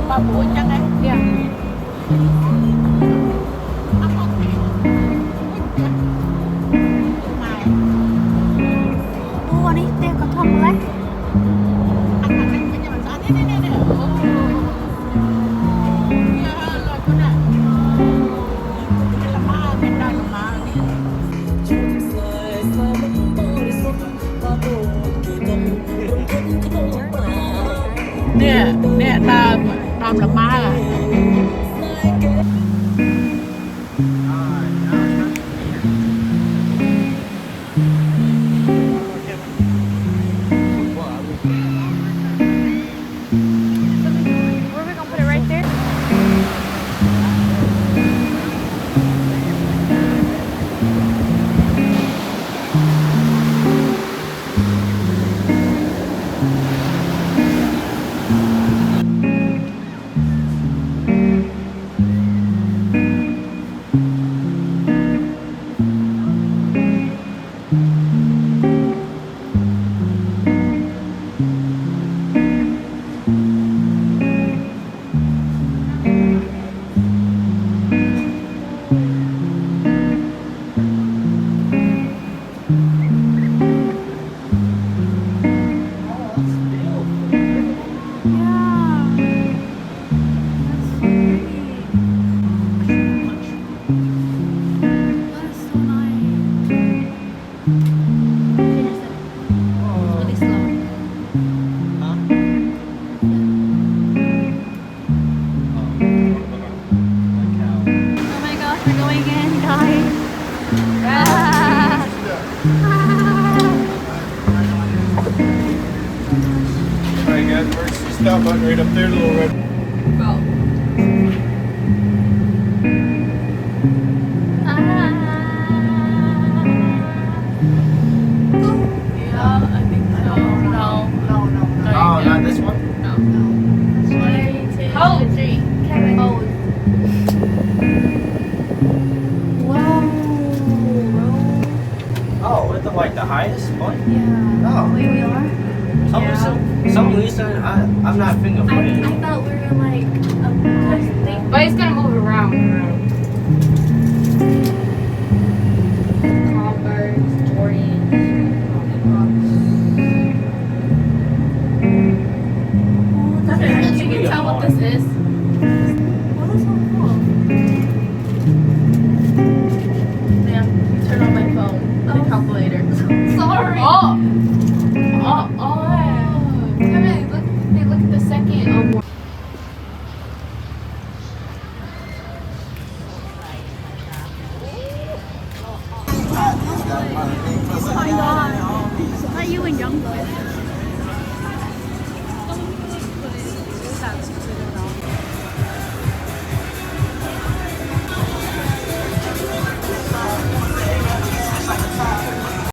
Ba buổi chắc đấy. Yeah. Ô, anh ấy tên có thông đấy. Nè tàm là ma à. Where are we gonna put it right there? Oh my gosh, we're going in, guys. Ah. Alright guys, where's the stop button right up there, the little red. Yeah, I think so. No. Oh, not this one? Hold. Kevin. Hold. Oh, with the like the highest one? Yeah. Oh. Wait, we are? Some reason I'm not finger pointing. I thought we were like a thing. But it's gonna move around. Converse, Jordans. You can tell what this is. Oh, that's so cool. Yeah, turn on my phone. The calculator. Sorry. Oh! Kevin, look at the second.